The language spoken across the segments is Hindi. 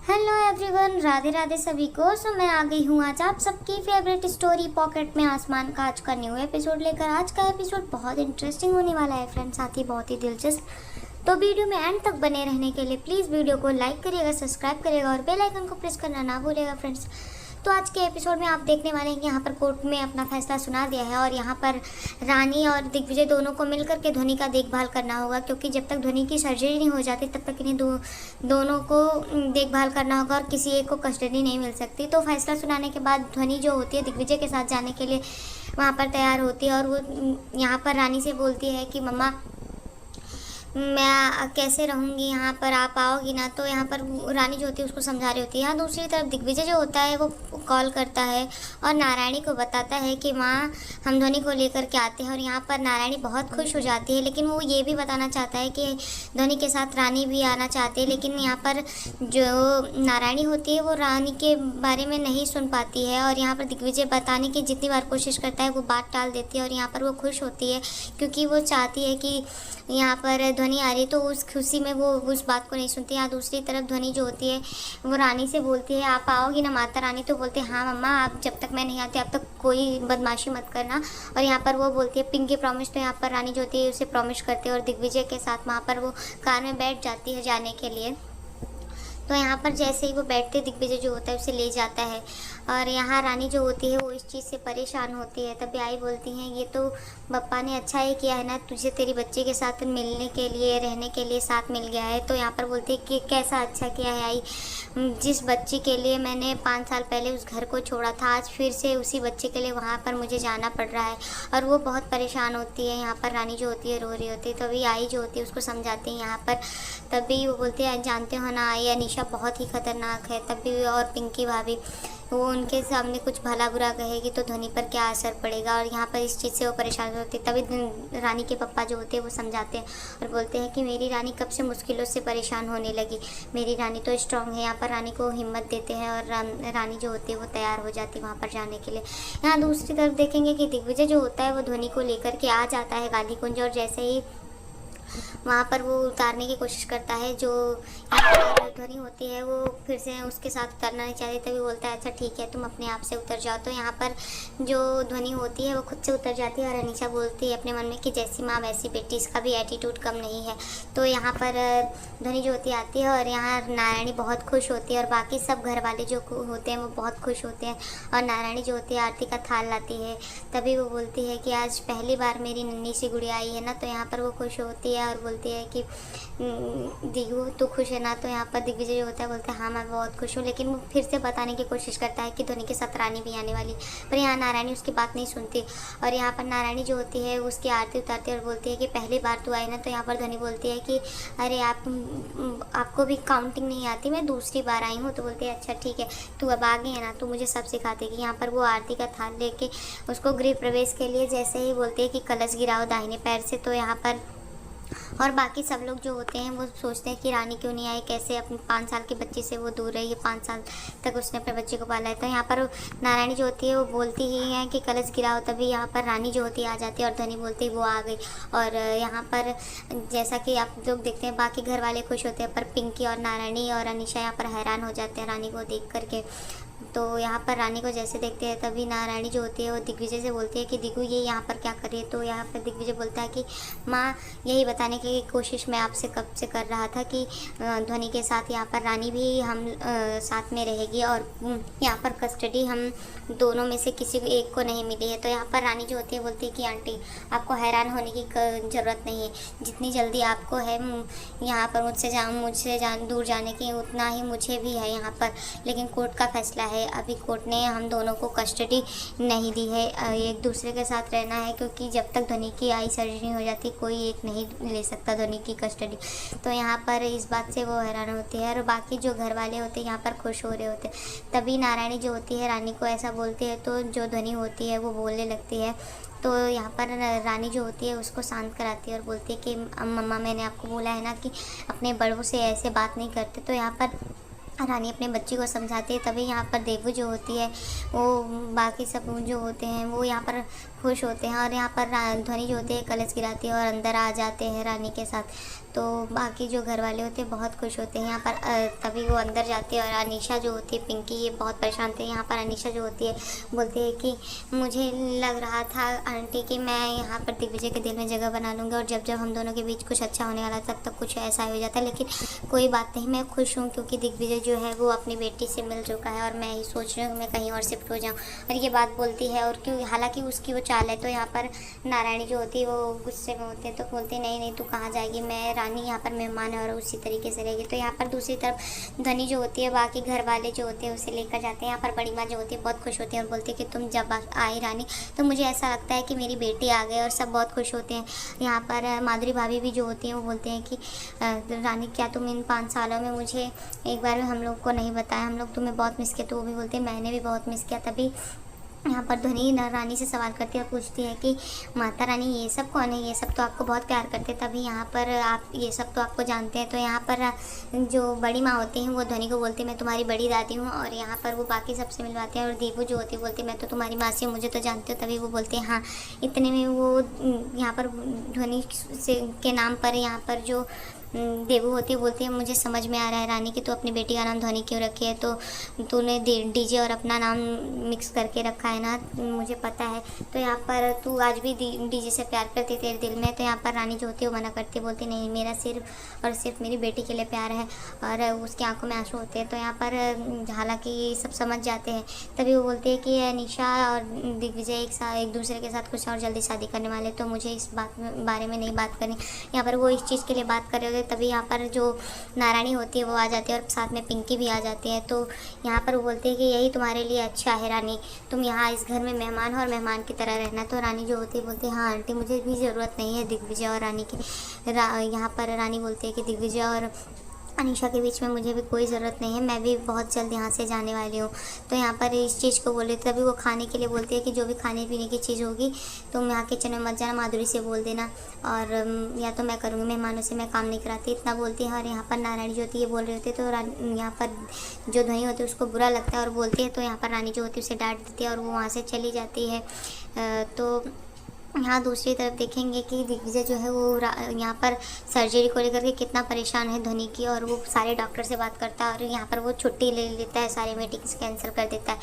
हेलो एवरीवन, राधे राधे सभी को। मैं आ गई हूँ आज आप सबकी फेवरेट स्टोरी पॉकेट में आसमान का आज का न्यू एपिसोड लेकर। आज का एपिसोड बहुत इंटरेस्टिंग होने वाला है फ्रेंड्स, साथ ही बहुत ही दिलचस्प। तो वीडियो में एंड तक बने रहने के लिए प्लीज़ वीडियो को लाइक करिएगा, सब्सक्राइब करिएगा और बेल आइकन को प्रेस करना ना भूलिएगा फ्रेंड्स। तो आज के एपिसोड में आप देखने वाले हैं कि यहाँ पर कोर्ट में अपना फैसला सुना दिया है और यहाँ पर रानी और दिग्विजय दोनों को मिलकर के ध्वनि का देखभाल करना होगा, क्योंकि जब तक ध्वनि की सर्जरी नहीं हो जाती तब तक इन्हें दोनों को देखभाल करना होगा और किसी एक को कस्टडी नहीं मिल सकती। तो फैसला सुनाने के बाद ध्वनि जो होती है दिग्विजय के साथ जाने के लिए वहाँ पर तैयार होती है और वो यहाँ पर रानी से बोलती है कि मम्मा मैं कैसे रहूँगी यहाँ पर, आप आओगी ना। तो यहाँ पर रानी जो होती है उसको समझा रही होती है। यहाँ दूसरी तरफ दिग्विजय जो होता है वो कॉल करता है और नारायणी को बताता है कि माँ हम ध्वनि को लेकर के आते हैं। और यहाँ पर नारायणी बहुत खुश हो जाती है, लेकिन वो ये भी बताना चाहता है कि ध्वनि के साथ रानी भी आना चाहती है। लेकिन यहाँ पर जो नारायणी होती है वो रानी के बारे में नहीं सुन पाती है और यहाँ पर दिग्विजय बताने की जितनी बार कोशिश करता है वो बात टाल देती है। और यहाँ पर वो खुश होती है क्योंकि वो चाहती है कि यहाँ पर ध्वनि आ रही है, तो उस खुशी में वो उस बात को नहीं सुनती। यहाँ दूसरी तरफ ध्वनि जो होती है वो रानी से बोलती है आप आओगी ना माता रानी। तो बोलते हैं हाँ मम्मा, आप जब तक मैं नहीं आती अब तक कोई बदमाशी मत करना। और यहाँ पर वो बोलती है पिंकी प्रॉमिस। तो यहाँ पर रानी जो होती है उसे प्रॉमिस करती है और दिग्विजय के साथ वहाँ पर वो कार में बैठ जाती है जाने के लिए। तो यहाँ पर जैसे ही वो बैठते दिग्विजय जो होता है उसे ले जाता है और यहाँ रानी जो होती है वो इस चीज़ से परेशान होती है। तभी आई बोलती हैं ये तो पप्पा ने अच्छा ही किया है ना, तुझे तेरी बच्चे के साथ मिलने के लिए रहने के लिए साथ मिल गया है। तो यहाँ पर बोलती है कि कैसा अच्छा किया है आई, जिस बच्ची के लिए मैंने 5 साल पहले उस घर को छोड़ा था आज फिर से उसी बच्चे के लिए वहाँ पर मुझे जाना पड़ रहा है। और वो बहुत परेशान होती है। यहाँ पर रानी जो होती है रो रही होती है। तभी आई जो होती है उसको समझाती है यहाँ पर। तभी वो बोलती है जानते हो ना आई, अनीशा बहुत ही खतरनाक है। तभी और पिंकी भाभी वो उनके सामने कुछ भला बुरा कहेगी तो ध्वनि पर क्या असर पड़ेगा। और यहाँ पर इस चीज़ से वो परेशान होती है। तभी रानी के पप्पा जो होते हैं वो समझाते हैं और बोलते हैं कि मेरी रानी कब से मुश्किलों से परेशान होने लगी, मेरी रानी तो स्ट्रांग है। यहाँ पर रानी को हिम्मत देते हैं और रानी जो होती है वो तैयार हो जाती है वहाँ पर जाने के लिए। यहाँ दूसरी तरफ देखेंगे कि दिग्विजय जो होता है वो ध्वनि को लेकर के आ जाता है गांधी कुंज और जैसे ही वहाँ पर वो उतारने की कोशिश करता है, जो ध्वनि होती है वो फिर से उसके साथ उतरना नहीं चाहती। तभी बोलता है अच्छा ठीक है तुम अपने आप से उतर जाओ। तो यहाँ पर जो ध्वनि होती है वो खुद से उतर जाती है और अनीशा बोलती है अपने मन में कि जैसी माँ वैसी बेटी, इसका भी एटीट्यूड कम नहीं है। तो यहाँ पर ध्वनि जो होती आती है और यहाँ नारायणी बहुत खुश होती है और बाकी सब घर वाले जो होते हैं वो बहुत खुश होते हैं। और नारायणी जो होती है आरती का थाल लाती है। तभी वो बोलती है कि आज पहली बार मेरी नन्ही सी गुड़िया आई है ना। तो यहाँ पर वो खुश होती है और बोलती है कि दिगू तू खुश है ना। तो यहाँ पर दिग्विजय जो होता है बोलते हैं हाँ मैं बहुत खुश हूँ। लेकिन वो फिर से बताने की कोशिश करता है कि ध्वनि के साथ रानी भी आने वाली, पर यहाँ नारायणी उसकी बात नहीं सुनती। और यहाँ पर नारायणी जो होती है उसकी आरती उतारती है और बोलती है कि पहली बार तू आई ना। तो यहाँ पर ध्वनि बोलती है कि अरे आपको भी काउंटिंग नहीं आती, मैं दूसरी बार आई हूँ। तो बोलते हैं अच्छा ठीक है तू अब आ गई है ना, तू मुझे सब सिखा देगी। यहाँ पर वो आरती का थाल लेके उसको गृह प्रवेश के लिए जैसे ही बोलते हैं कि कलश गिराओ दाहिने पैर से। तो यहाँ पर और बाकी सब लोग जो होते हैं वो सोचते हैं कि रानी क्यों नहीं आई, कैसे अपने 5 साल के बच्चे से वो दूर रही है, 5 साल तक उसने अपने बच्चे को पाला है। तो यहाँ पर नारायणी जो होती है वो बोलती ही है कि कलश गिराओ। तभी यहाँ पर रानी जो होती है आ जाती है और ध्वनि बोलती है वो आ गई। और यहाँ पर जैसा कि आप लोग देखते हैं बाकी घर वाले खुश होते हैं, पर पिंकी और नारायणी और अनीशा यहाँ पर हैरान हो जाते हैं रानी को देख करके। तो यहाँ पर रानी को जैसे देखते हैं तभी नारायणी जो होती है वो दिग्विजय से बोलती है कि दिगू ये यहाँ पर क्या कर रही है। तो यहाँ पर दिग्विजय बोलता है कि माँ यही बताने की कोशिश मैं आपसे कब से कर रहा था कि ध्वनि के साथ यहाँ पर रानी भी हम साथ में रहेगी और यहाँ पर कस्टडी हम दोनों में से किसी एक को नहीं मिली है। तो यहाँ पर रानी जो होती है बोलती है कि आंटी आपको हैरान होने की ज़रूरत नहीं है, जितनी जल्दी आपको है यहाँ पर मुझसे दूर जाने की उतना ही मुझे भी है यहाँ पर। लेकिन कोर्ट का फैसला है, अभी कोर्ट ने हम दोनों को कस्टडी नहीं दी है, एक दूसरे के साथ रहना है, क्योंकि जब तक ध्वनि की आई सर्जरी हो जाती कोई एक नहीं ले सकता ध्वनि की कस्टडी। तो यहाँ पर इस बात से वो हैरान होती है और बाकी जो घर वाले होते हैं यहाँ पर खुश हो रहे होते हैं। तभी नारायणी जो होती है रानी को ऐसा बोलती है तो जो ध्वनि होती है वो बोलने लगती है। तो यहाँ पर रानी जो होती है उसको शांत कराती है और बोलती है कि मम्मा मैंने आपको बोला है ना कि अपने बड़ों से ऐसे बात नहीं करते। तो यहाँ पर रानी अपने बच्ची को समझाती है। तभी यहाँ पर देवू जो होती है वो बाकी सब जो होते हैं वो यहाँ पर खुश होते हैं और यहाँ पर ध्वनि जो होती है कलश गिराती है और अंदर आ जाते हैं रानी के साथ। तो बाकी जो घर वाले होते हैं बहुत खुश होते हैं यहाँ पर। तभी वो अंदर जाती है और अनीशा जो होती है, पिंकी, ये बहुत परेशान थे। यहाँ पर अनीशा जो होती है बोलती है कि मुझे लग रहा था आंटी कि मैं यहाँ पर दिग्विजय के दिल में जगह बना लूँगी और जब जब हम दोनों के बीच कुछ अच्छा होने वाला तब तक कुछ ऐसा हो जाता है, लेकिन कोई बात नहीं, मैं खुश हूँ क्योंकि दिग्विजय जो है वो अपनी बेटी से मिल चुका है और मैं ही सोच रही हूँ मैं कहीं और शिफ्ट हो जाऊँ। और ये बात बोलती है और क्यों, हालांकि उसकी वो चाल है। तो यहाँ पर नारायणी जो होती है वो गुस्से में होते हैं तो बोलते नहीं नहीं तू कहाँ जाएगी, मैं रानी यहाँ पर मेहमान है और उसी तरीके से रहेगी। तो यहाँ पर दूसरी तरफ ध्वनि जो होती है बाकी घर वाले जो होते हैं उसे लेकर जाते हैं। यहाँ पर बड़ी माँ जो होती है बहुत खुश होती है और बोलती है कि तुम जब आई रानी तो मुझे ऐसा लगता है कि मेरी बेटी आ गई और सब बहुत खुश होते हैं। यहाँ पर माधुरी भाभी भी जो होती हैं वो बोलते हैं कि रानी क्या तुम इन 5 सालों में मुझे एक बार हम लोग को नहीं बताया, हम लोग तुम्हें बहुत मिस किया। तो वो भी बोलते हैं मैंने भी बहुत मिस किया। तभी यहाँ पर ध्वनि रानी से सवाल करती है और पूछती है कि माता रानी ये सब कौन है, ये सब तो आपको बहुत प्यार करते हैं, तभी यहाँ पर आप ये सब तो आपको जानते हैं। तो यहाँ पर जो बड़ी माँ होती हैं वो ध्वनि को बोलती है मैं तुम्हारी बड़ी दादी हूँ और यहाँ पर वो बाकी सबसे मिलवाते हैं। और देवू जो होती है बोलती है मैं तो तुम्हारी मासी हूँ, मुझे तो जानते हो। तभी वो बोलते हैं हाँ। इतने में वो यहाँ पर ध्वनि से के नाम पर यहाँ पर जो देवू होती है बोलती है मुझे समझ में आ रहा है रानी कि तू अपनी बेटी का नाम ध्वनि क्यों रखी है, तो तूने डीजे और अपना नाम मिक्स करके रखा है ना, मुझे पता है। तो यहाँ पर तू आज भी डीजे से प्यार करती तेरे दिल में। तो यहाँ पर रानी जो होती है वो मना करती है, बोलती नहीं मेरा सिर्फ और सिर्फ मेरी बेटी के लिए प्यार है और उसकी आंखों में आंसू होते हैं। तो यहाँ पर हालांकि सब समझ जाते हैं। तभी वो बोलती है कि निशा और दिग्विजय एक दूसरे के साथ कुछ और जल्दी शादी करने वाले, तो मुझे इस बारे में नहीं बात करनी। यहाँ पर वो इस चीज़ के लिए बात कर रहे होते तभी यहाँ पर जो नारायणी होती है वो आ जाती है और साथ में पिंकी भी आ जाती है। तो यहाँ पर वो बोलते हैं कि यही तुम्हारे लिए अच्छा है रानी, तुम यहाँ इस घर में मेहमान हो और मेहमान की तरह रहना। तो रानी जो होती है बोलती है हाँ आंटी मुझे भी ज़रूरत नहीं है दिग्विजय और रानी की। यहाँ पर रानी बोलती है कि दिग्विजय और अनीशा के बीच में मुझे भी कोई ज़रूरत नहीं है, मैं भी बहुत जल्द यहाँ से जाने वाली हूँ। तो यहाँ पर इस चीज़ को बोले तभी वो खाने के लिए बोलती है कि जो भी खाने पीने की चीज़ होगी तुम यहाँ किचन में मत जाना, माधुरी से बोल देना और या तो मैं करूँगी, मेहमानों से मैं काम नहीं कराती, इतना बोलती है। और यहाँ पर नारायणी जो होती है बोल रही होती है तो यहाँ पर जो ध्वनि होती है उसको बुरा लगता है और बोलती है। तो यहाँ पर रानी जो होती है उसे डांट देती है और वो वहाँ से चली जाती है। तो यहाँ दूसरी तरफ देखेंगे कि दिग्विजय जो है वो यहाँ पर सर्जरी को लेकर के कितना परेशान है ध्वनि की, और वो सारे डॉक्टर से बात करता है और यहाँ पर वो छुट्टी ले लेता है, सारे मीटिंग्स कैंसिल कर देता है।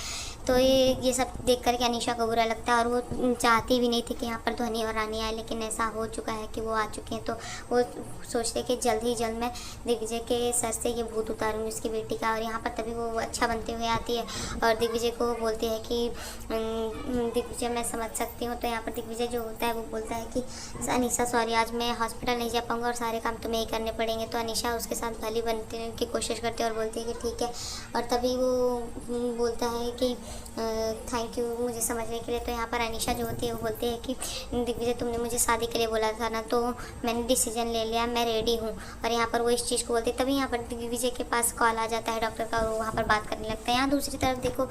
तो ये सब देख कर के अनीशा को बुरा लगता है और वो चाहती भी नहीं थी कि यहाँ पर ध्वनि और रानी आए, लेकिन ऐसा हो चुका है कि वो आ चुके हैं। तो वो सोचते हैं कि जल्द ही जल्द मैं दिग्विजय के सर से ये भूत उतारूँगी उसकी बेटी का। और यहाँ पर तभी वो अच्छा बनते हुए आती है और दिग्विजय को वो बोलती है कि दिग्विजय मैं समझ सकती हूँ। तो यहाँ पर दिग्विजय जो होता है वो बोलता है कि अनीशा सॉरी आज मैं हॉस्पिटल नहीं जा पाऊँगा और सारे काम तुम्हें ही करने पड़ेंगे। तो अनीशा उसके साथ भली बनने की कोशिश करती है और बोलती है कि ठीक है। और तभी वो बोलता है कि थैंक यू मुझे समझने के लिए। तो यहाँ पर अनीशा जो होती है वो बोलती है कि दिग्विजय तुमने मुझे शादी के लिए बोला था ना, तो मैंने डिसीजन ले लिया, मैं रेडी हूँ। और यहाँ पर वो इस चीज़ को बोलती है। तभी यहाँ पर दिग्विजय के पास कॉल आ जाता है डॉक्टर का और वो वहाँ पर बात करने लगता है। यहाँ दूसरी तरफ देखो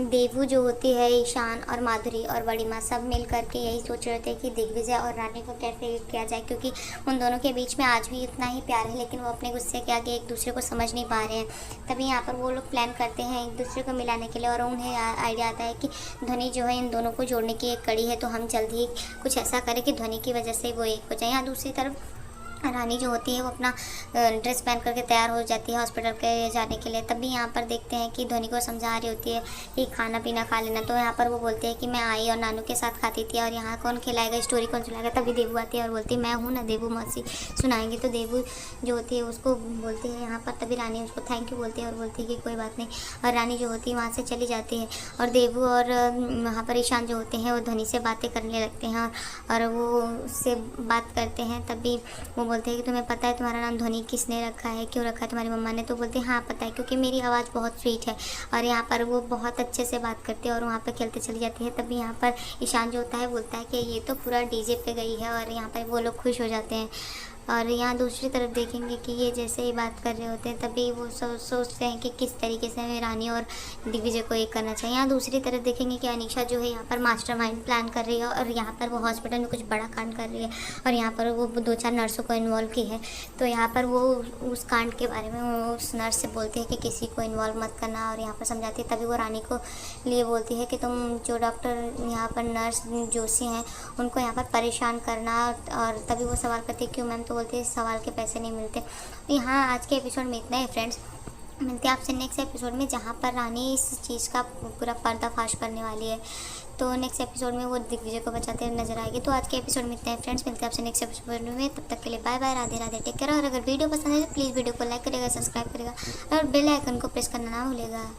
देवू जो होती है, ईशान और माधुरी और बड़ी माँ सब मिल करके यही सोच रहे थे कि दिग्विजय और रानी को कैसे किया जाए, क्योंकि उन दोनों के बीच में आज भी इतना ही प्यार है, लेकिन वो अपने गुस्से के आगे एक दूसरे को समझ नहीं पा रहे हैं। तभी यहाँ पर वो लोग प्लान करते हैं एक दूसरे को मिलाने के लिए और उन्हें आइडिया आता है कि ध्वनि जो है इन दोनों को जोड़ने की एक कड़ी है, तो हम जल्द ही कुछ ऐसा करें कि ध्वनि की वजह से वो एक हो जाए। यहाँ दूसरी तरफ रानी जो होती है वो अपना ड्रेस पहन करके तैयार हो जाती है हॉस्पिटल के जाने के लिए। तभी यहाँ पर देखते हैं कि ध्वनि को समझा रही होती है कि खाना पीना खा लेना। तो यहाँ पर वो बोलते हैं कि मैं आई और नानू के साथ खाती थी और यहाँ कौन खिलाएगा, स्टोरी कौन सुनाएगा। तभी देवू आती है और बोलती है मैं हूँ ना देवू मौसी, सुनाएंगे। तो देवू जो होती है उसको बोलती है यहाँ पर। तभी रानी उसको थैंक यू बोलती है और बोलती है कि कोई बात नहीं। और रानी जो होती है वहाँ से चली जाती है और देवू और वहाँ पर ईशान जो होते हैं वो ध्वनि से बातें करने लगते हैं और वो उससे बात करते हैं। तभी वो बोलते हैं कि तुम्हें पता है तुम्हारा नाम ध्वनि किसने रखा है, क्यों रखा है तुम्हारी मम्मा ने। तो बोलते हैं हाँ पता है, क्योंकि मेरी आवाज़ बहुत स्वीट है। और यहाँ पर वो बहुत अच्छे से बात करते हैं और वहाँ पर खेलते चली जाती है। तभी यहाँ पर ईशान जो होता है बोलता है कि ये तो पूरा डीजे पे गई है और यहाँ पर वो लोग खुश हो जाते हैं। और यहाँ दूसरी तरफ देखेंगे कि ये जैसे ही बात कर रहे होते हैं तभी वो सोचते हैं कि किस तरीके से हमें रानी और दिग्विजय को एक करना चाहिए। यहाँ दूसरी तरफ देखेंगे कि अनीशा जो है यहाँ पर मास्टरमाइंड प्लान कर रही है और यहाँ पर वो हॉस्पिटल में कुछ बड़ा कांड कर रही है और यहाँ पर वो 2-4 नर्सों को इन्वॉल्व की है। तो यहाँ पर वो उस कांड के बारे में वो उस नर्स से बोलती है कि किसी को इन्वॉल्व मत करना और यहाँ पर समझाती है। तभी वो रानी को लिए बोलती है कि तुम जो डॉक्टर यहाँ पर नर्स जोशी हैं उनको यहाँ पर परेशान करना। और तभी वो सवाल करती है क्यों मैम, तो बोलती है सवाल के पैसे नहीं मिलते। यहाँ आज के एपिसोड में इतना है फ्रेंड्स, मिलते हैं आपसे नेक्स्ट एपिसोड में जहाँ पर रानी इस चीज़ का पूरा पर्दाफाश करने वाली है। तो नेक्स्ट एपिसोड में वो दिग्विजय को बचाते हुए नजर आएगी। तो आज के एपिसोड में इतना है फ्रेंड्स, मिलते हैं आपसे नेक्स्ट एपिसोड में। तब तक के लिए bye bye, Radhe Radhe, take care. और अगर वीडियो पसंद है तो प्लीज़ वीडियो को लाइक करेगा, सब्सक्राइब करेगा और बेल आइकन को प्रेस करना ना भूलेगा।